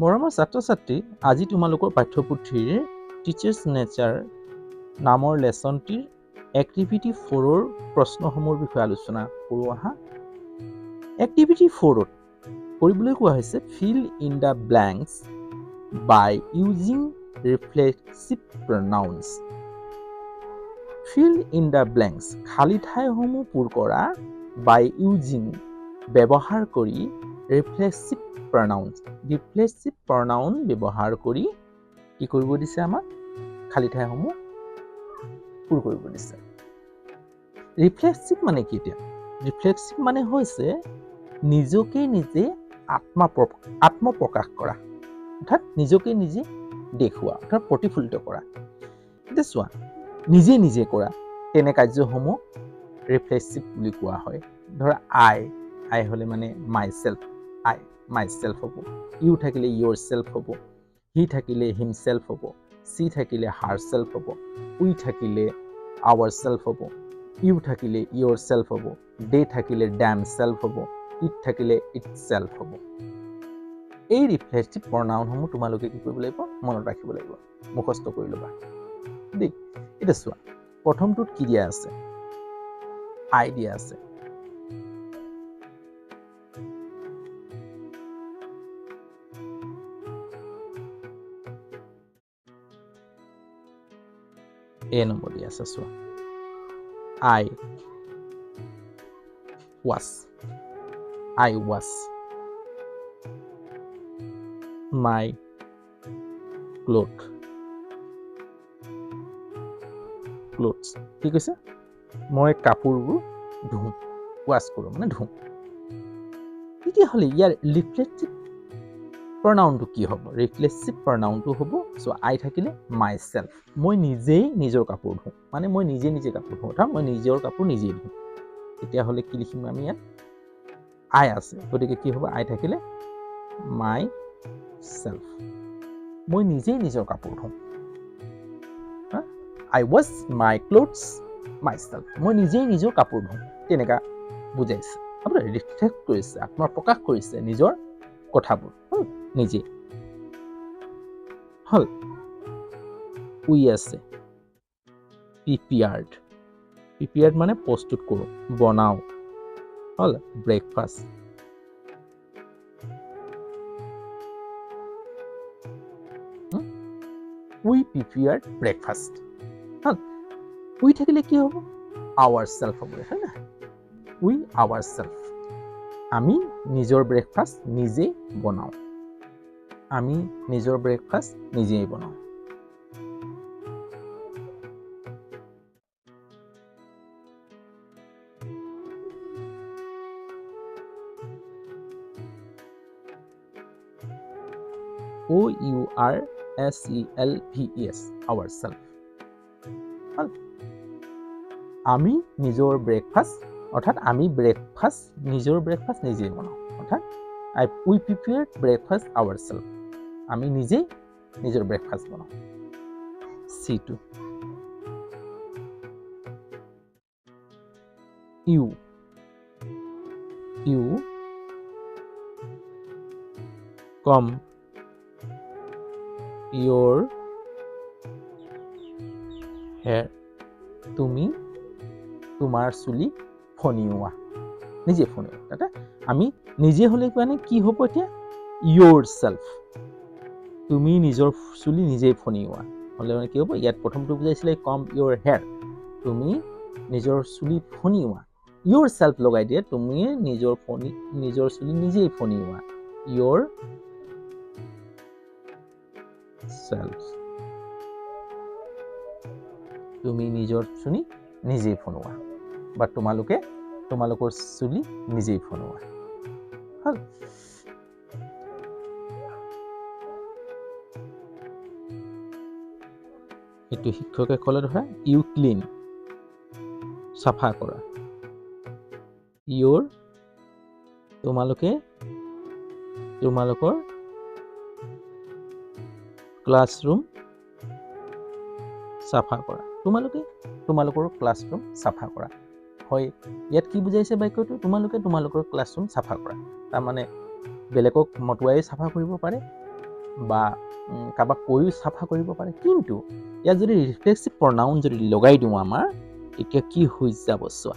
মৰমৰ ছাত্ৰ-ছাত্ৰী, আজি তোমালোকৰ পাঠ্যপুথিৰ টিচাৰ্ছ নেচাৰ নামৰ লেচনটিৰ এক্টিভিটি 4ৰ প্ৰশ্নসমূহৰ বিষয়ে আলোচনা কৰোঁ আহা। এক্টিভিটি 4ত কৰিবলৈ কোৱা হৈছে fill in the blanks by using reflexive pronouns. Fill in the blanks খালী ঠাইসমূহ পূৰ কৰা বাই ইউজিং ব্যৱহাৰ কৰি ৰিফ্লেক্সিভ প্ৰনাউন ব্যৱহাৰ কৰি কি কৰিব দিছে আমাক খালী ঠাইসমূহ পূৰ কৰিব দিছে। ৰিফ্লেক্সিভ মানে কি এতিয়া? ৰিফ্লেক্সিভ মানে হৈছে নিজকে নিজে আত্মপ্ৰকাশ কৰা, অৰ্থাৎ নিজকে নিজে দেখুওৱা, অৰ্থাৎ প্ৰতিফলিত কৰা। এতিয়া চোৱা, নিজে নিজে কৰা তেনে কাৰ্যসমূহ ৰিফ্লেক্সিভ বুলি কোৱা হয়। ধৰা আই হ'লে মানে মাই চেল্ফ হ'ব, ইউ থাকিলে ইয়ৰ চেল্ফ হ'ব, হি থাকিলে হিমছেল্ফ হ'ব, চি থাকিলে হাৰ চেল্ফ হ'ব, উই থাকিলে আৱাৰ চেল্ফ হ'ব, ইউ থাকিলে ইয়ৰ চেল্ফ হ'ব, দে থাকিলে ডেম চেল্ফ হ'ব, ইট থাকিলে ইট চেল্ফ হ'ব। এই ৰিফ্লেক্সিভ প্ৰনাউনসমূহ তোমালোকে কি কৰিব লাগিব? মনত ৰাখিব লাগিব, মুখস্থ কৰি ল'বা দেই। এতিয়া চোৱা, প্ৰথমটোত কি দিয়া আছে? আই দিয়া আছে। এ নম্বৰ দিয়া আছে, চোৱা। I was my clothes। কি কৈছে? মই কাপোৰবোৰ ধুওঁ, ৱাছ কৰোঁ মানে ধুওঁ। তেতিয়াহ'লে ইয়াৰ ৰিফ্লেক্সিভ প্ৰনাউনটো কি হ'ব? ৰিফ্লেক্সিভ প্ৰনাউনটো হ'ব, চ' আই থাকিলে মাই চেল্ফ, মই নিজেই নিজৰ কাপোৰ ধুওঁ, মানে মই নিজে কাপোৰ ধুওঁ, অৰ্থাৎ মই নিজৰ কাপোৰ নিজেই ধুওঁ। তেতিয়াহ'লে কি লিখিম আমি ইয়াত? আই আছে, গতিকে কি হ'ব? আই থাকিলে মাই চেল্ফ, মই নিজেই নিজৰ কাপোৰ ধুওঁ। আই ৱাছ মাই ক্লথছ মাই চেল্ফ, মই নিজেই নিজৰ কাপোৰ ধুওঁ, তেনেকুৱা বুজাইছে। আপোনাৰ ৰিফ্লেক্ট কৰিছে, আত্মপ্ৰকাশ কৰিছে নিজৰ কথাবোৰ নিজে। হ'ল। উই আছে, প্ৰিপেয়াৰ্ড মানে প্ৰস্তুত কৰোঁ, বনাওঁ। হ'ল। ব্ৰেকফাষ্ট, উই প্ৰিপেয়াৰ্ড ব্ৰেকফাষ্ট। হ'ল। উই থাকিলে কি হ'ব? আৱাৰ চেল্ফ হ'ব, হয় না? উই আৱাৰ চেল্ফ, আমি নিজৰ ব্ৰেকফাষ্ট নিজেই বনাওঁ। আমি নিজৰ ব্ৰেকফাষ্ট নিজেই বনাওঁ। OURSELVES, our self। আমি নিজৰ ব্ৰেকফাষ্ট, অৰ্থাৎ আমি নিজৰ ব্ৰেকফাষ্ট নিজেই বনাওঁ, অৰ্থাৎ উই প্ৰিপেয়াৰ্ড ব্ৰেকফাষ্ট আৱাৰ চেল্ফ, আমি নিজেই নিজৰ ব্ৰেকফাষ্ট বনাওঁ। C2, U com your hair, তুমি তোমাৰ চুলি ফনিওৱা, নিজে ফনিওৱা। তাতে আমি নিজে হ'লে মানে কি হ'ব এতিয়া? your self, তুমি নিজৰ চুলি নিজেই ফনিওৱা হ'লে মানে কি হ'ব? ইয়াত প্ৰথমটো বুজাইছিলে কম your hair, তুমি নিজৰ চুলি ফনিওৱা। your self লগাই দিয়ে, তুমি নিজৰ চুলি নিজেই ফনিওৱা, your self, তুমি নিজৰ চুলি নিজেই ফনোৱা, বা তোমালোকৰ চুলি নিজেই ফনোৱা। হ'ল। এইটো শিক্ষকে ক'লে, ধৰা ইউ ক্লিন, চাফা কৰা। তোমালোকৰ ক্লাছৰুম চাফা কৰা। তোমালোকৰ ক্লাছৰুম চাফা কৰা। হয়, ইয়াত কি বুজাইছে বাক্যটো? তোমালোকৰ ক্লাছৰুম চাফা কৰা। তাৰমানে বেলেগক মতুৱাই চাফা কৰিব পাৰে, বা কাৰোবাক কৈও চাফা কৰিব পাৰে। কিন্তু ইয়াত যদি ৰিফ্লেক্সিভ প্ৰনাউন যদি লগাই দিওঁ আমাৰ, তেতিয়া কি হৈ যাব চোৱা।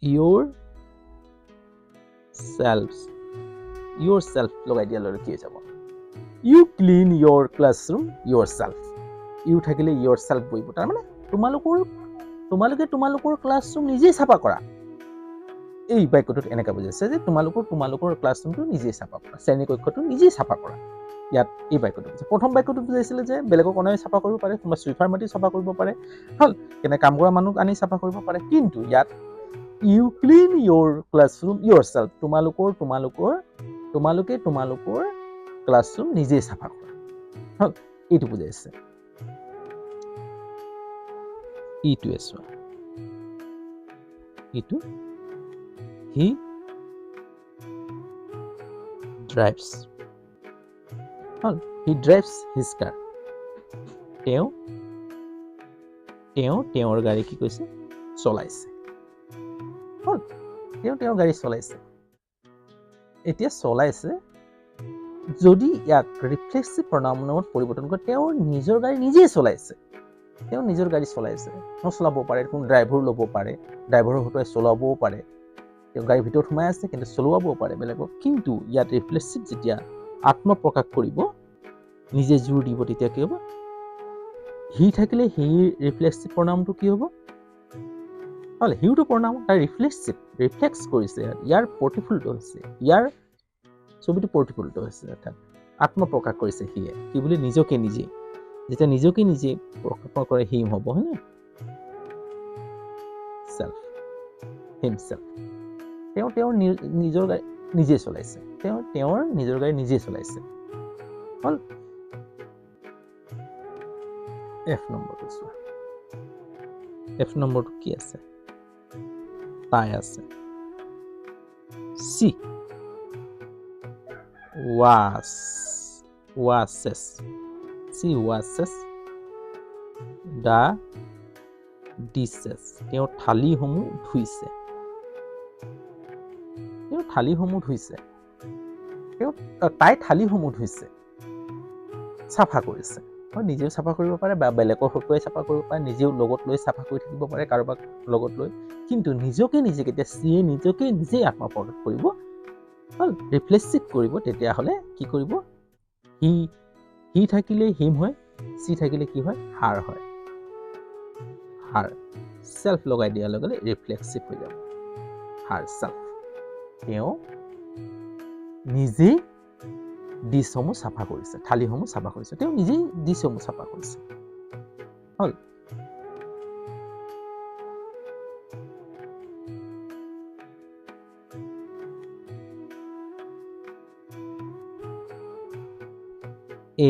ইয়ৰ চেল্ফ লগাই দিয়াৰ লগে কি হৈ যাব? ইউ ক্লিন ইয়ৰ ক্লাছৰুম ইয়ৰ চেল্ফ। ইউ থাকিলে ইয়ৰ চেল্ফ বহিব, তাৰমানে তোমালোকে তোমালোকৰ ক্লাছৰুম নিজেই চাফা কৰা। এই বাক্যটোত এনেকৈ বুজাইছে যে তোমালোকৰ ক্লাছৰুমটো নিজেই চাফা কৰা, শ্ৰেণীকক্ষটো নিজেই চাফা কৰা। ইয়াত এই বাক্যটো বুজাইছে। প্ৰথম বাক্যটোত বুজাইছিলে যে বেলেগক অনাই চাফা কৰিব পাৰে, কোনোবা চুইফাৰ মাতি চাফা কৰিব পাৰে, হ'ল কেনে কাম কৰা মানুহ আনি চাফা কৰিব পাৰে। কিন্তু ইয়াত ইউ ক্লিন ইয়ৰ ক্লাছৰুম ইয়ৰ চেল্ফ, তোমালোকে তোমালোকৰ ক্লাছৰুম নিজেই চাফা কৰা, হ'ল এইটো বুজাইছে। ইটোৱে চোৱা, ইটো হি ড্ৰাইভছ, হ'ল হি ড্ৰাইভছ হিজ কাৰ। তেওঁৰ গাড়ী কি কৈছে? চলাইছে, হ'ল তেওঁৰ গাড়ী চলাইছে। এতিয়া চলাইছে যদি ইয়াক ৰিফ্লেক্সিভ প্ৰনাউনত পৰিৱৰ্তন কৰে, তেওঁৰ নিজৰ গাড়ী নিজেই চলাইছে, তেওঁ নিজৰ গাড়ী চলাইছে। নচলাব পাৰে, কোনো ড্ৰাইভাৰো ল'ব পাৰে, ড্ৰাইভাৰৰ হতুৱাই চলাবও পাৰে, তেওঁ গাড়ীৰ ভিতৰত সোমাই আছে কিন্তু চলাবও পাৰে বেলেগক। কিন্তু ইয়াত ৰিফ্লেক্সিভ যেতিয়া আত্মপ্ৰকাশ কৰিব, নিজে জোৰ দিব, তেতিয়া কি হ'ব? হি থাকিলে হি ৰিফ্লেক্সিভ প্ৰনাউনটো কি হ'ব? হ'ল হিউটো প্ৰনাউন, তাৰ ৰিফ্লেক্স কৰিছে, ইয়াৰ প্ৰতিফলিত হৈছে, ইয়াৰ ছবিটো প্ৰতিফলিত হৈছে, অৰ্থাৎ আত্মপ্ৰকাশ কৰিছে সিয়ে। কি বুলি? নিজকে নিজে। যেতিয়া নিজকে নিজে প্ৰকাশ কৰে হিম হ'ব, হয়নে? Self, himself. তেওঁৰ নিজৰ গাড়ী নিজে চলাইছে, তেওঁৰ নিজৰ গাড়ী নিজে চলাইছে, হ'ল। এফ নম্বৰটো চোৱা। এফ নম্বৰটো কি আছে? তাই আছে। C washes, she washes the dishes, তেওঁ থালিসমূহ ধুইছে, তাই থালিসমূহ ধুইছে, চাফা কৰিছে। নিজেও চাফা কৰিব পাৰে বা বেলেগৰ হতুৱাই চাফা কৰিব পাৰে, নিজেও লগত লৈ চাফা কৰি থাকিব পাৰে, কাৰোবাক লগত লৈ। কিন্তু নিজকে নিজে কেতিয়া চিয়ে নিজকে নিজেই আত্মপ্ৰকাশ কৰিব, হ'ল ৰিফ্লেক্সিভ কৰিব, তেতিয়াহ'লে কি কৰিব? হি থাকিলে হিম হয়, চি থাকিলে কি হয়? হাৰ হয়। হাৰ চেল্ফ লগাই দিয়াৰ লগে লগে ৰিফ্লেক্সিভ হৈ যাব। হাৰ চেল্ফ, তেওঁ নিজেই ডিছসমূহ চাফা কৰিছে, থালিসমূহ চাফা কৰিছে, তেওঁ নিজেই ডিছসমূহ চাফা কৰিছে, হ'ল।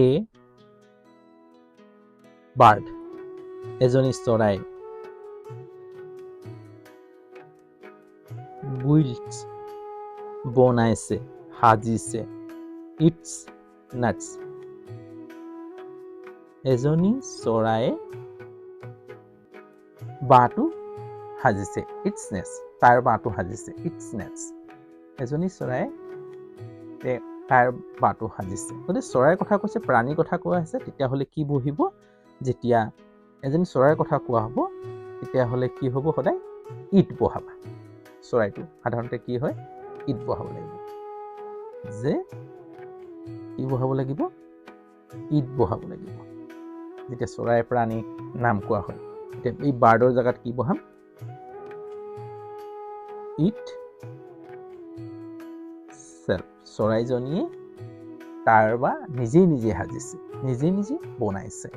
এ বাৰ্ড, এজনী চৰাই। বুইল্ড, বনাইছে, সাজিছে। ইটছ নাটছ, এজনী চৰায়ে বাঁহটো সাজিছে। ইটছ নেটছ, তাৰ বাঁহটো সাজিছে। ইটছ নেটছ, এজনী চৰায়ে তাৰ বাঁহটো সাজিছে। গতিকে চৰাইৰ কথা কৈছে, প্ৰাণীৰ কথা কোৱা হৈছে, তেতিয়াহ'লে কি বহিব? যেতিয়া এজনী চৰাইৰ কথা কোৱা হ'ব, তেতিয়াহ'লে কি হ'ব? সদায় ইট বহাবা। চৰাইটো সাধাৰণতে কি হয়? ইট বহাব লাগিব। যে কি বহাব লাগিব? ইট বহাব লাগিব। যেতিয়া চৰাই প্ৰাণীক নাম কোৱা হয়, এতিয়া এই বাৰ্ডৰ জেগাত কি বহাম? ইট চেল্ফ, চৰাইজনীয়ে তাৰ বা নিজে সাজিছে, নিজে বনাইছে,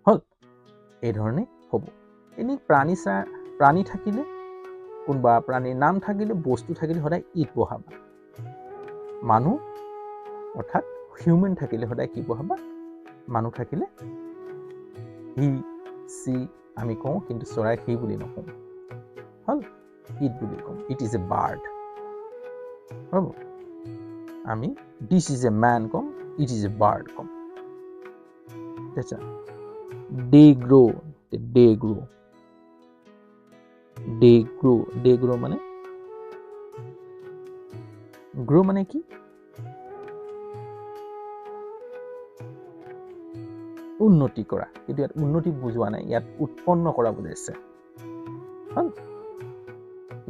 হ'ল। এই ধৰণে হ'ব। এনেই প্ৰাণী থাকিলে, কোনোবা প্ৰাণীৰ নাম থাকিলে, বস্তু থাকিলে সদায় ইট বহাবা। মানুহ অৰ্থাৎ হিউমেন থাকিলে সদায় কি বহাবা? মানুহ থাকিলে হি চি আমি কওঁ, কিন্তু চৰাই সি বুলি নকওঁ, হ'ল ইট বুলি কওঁ। ইট ইজ এ বাৰ্ড, হ'ব। আমি this is a man com, it is a bird com. Day grow মানে গ্ৰো মানে কি? উন্নতি কৰা, কিন্তু ইয়াত উন্নতি বুজোৱা নাই, ইয়াত উৎপন্ন কৰা বুজাইছে।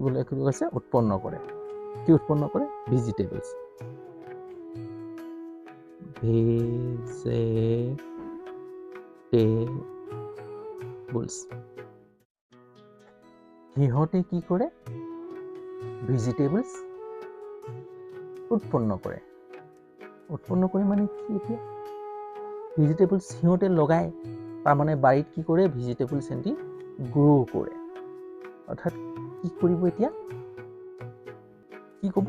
বোলে কি কৈছে উৎপন্ন কৰে, কি উৎপন্ন কৰে? Vegetables, vegetables. সিহঁতে কি কৰে? ভেজিটেবলছ উৎপন্ন কৰে। উৎপন্ন কৰে মানে কি? এতিয়া ভেজিটেবলছ সিহঁতে লগায়, তাৰমানে বাৰীত কি কৰে? ভেজিটেবলছ সিহঁতি গ্ৰ' কৰে। অৰ্থাৎ কি কৰিব এতিয়া? কি ক'ব?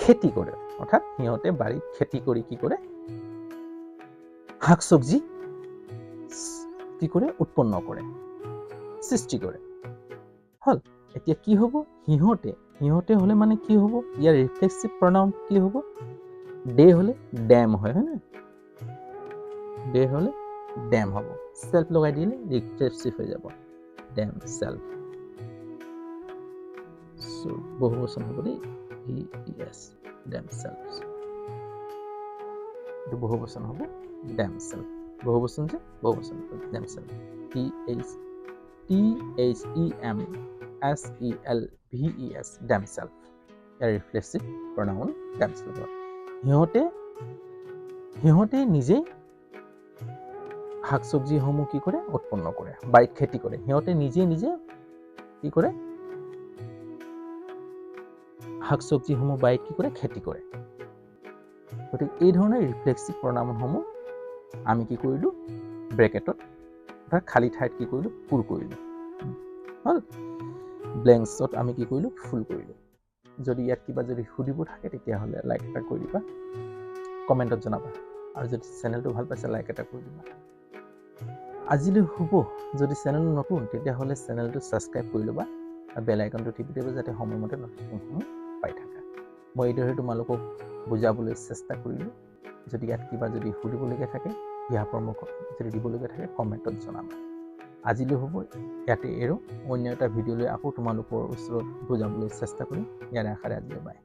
খেতি কৰে। অৰ্থাৎ সিহঁতে বাৰীত খেতি কৰি কি কৰে? শাক চব্জি কি কৰে? উৎপন্ন কৰে, সৃষ্টি কৰে। হল, এতিয়া কি হ'ব? সিহঁতে হলে মানে কি হ'ব? ইয়াৰ ৰিফ্লেক্সিভ প্ৰনাউন কি হ'ব? দে হলে ডেম হয়, হয় নে? দে হলে ডেম হ'ব, সেলফ লগাই দিলে ৰিফ্লেক্সিভ হৈ যাব, ডেম সেলফ। বহুবচন হ'ব দেই, VES, themselves। এইটো বহুবচন হ'ব, themselves। বহুবচন যে বহুবচন হ'ব, themselves। THEMSELVES, themselves। ইয়াৰ ৰিফ্লেক্সিভ প্ৰনাউন themselves। সিহঁতে নিজে শাক চব্জিসমূহ কি কৰে? উৎপন্ন কৰে, বাৰীত খেতি কৰে। সিহঁতে নিজে কি কৰে? শাক চব্জিসমূহ বাৰীত কি কৰে? খেতি কৰে। গতিকে এই ধৰণৰ ৰিফ্লেক্সিভ প্ৰনাউনসমূহ আমি কি কৰিলোঁ? ব্ৰেকেটত অৰ্থাৎ খালী ঠাইত কি কৰিলোঁ? পুৰ কৰিলোঁ। হ'ল, ব্লেংকছত আমি কি কৰিলোঁ? ফুল কৰিলোঁ। যদি ইয়াত কিবা যদি সুধিব থাকে তেতিয়াহ'লে লাইক এটা কৰি দিবা, কমেণ্টত জনাবা, আৰু যদি চেনেলটো ভাল পাইছে লাইক এটা কৰি দিবা। আজিলৈ হ'ব, যদি চেনেল নতুন তেতিয়াহ'লে চেনেলটো ছাবস্ক্ৰাইব কৰি ল'বা আৰু বেল আইকনটো টিপি দিবা, যাতে সময়মতে নটিফিকেশ্যনসমূহ পাই থাকা। মই এইদৰে তোমালোকক বুজাবলৈ চেষ্টা কৰিলোঁ। যদি ইয়াত কিবা যদি সুধিবলগীয়া থাকে, দিহা পৰামৰ্শ যদি দিবলগীয়া থাকে, কমেণ্টত জনাবা। আজিলৈ হ'ব, ইয়াতে এৰো। অন্য এটা ভিডিঅ'লৈ আকৌ তোমালোকৰ ওচৰত বুজাবলৈ চেষ্টা কৰিম। ইয়াৰে আশাৰে আজিলৈ বাই।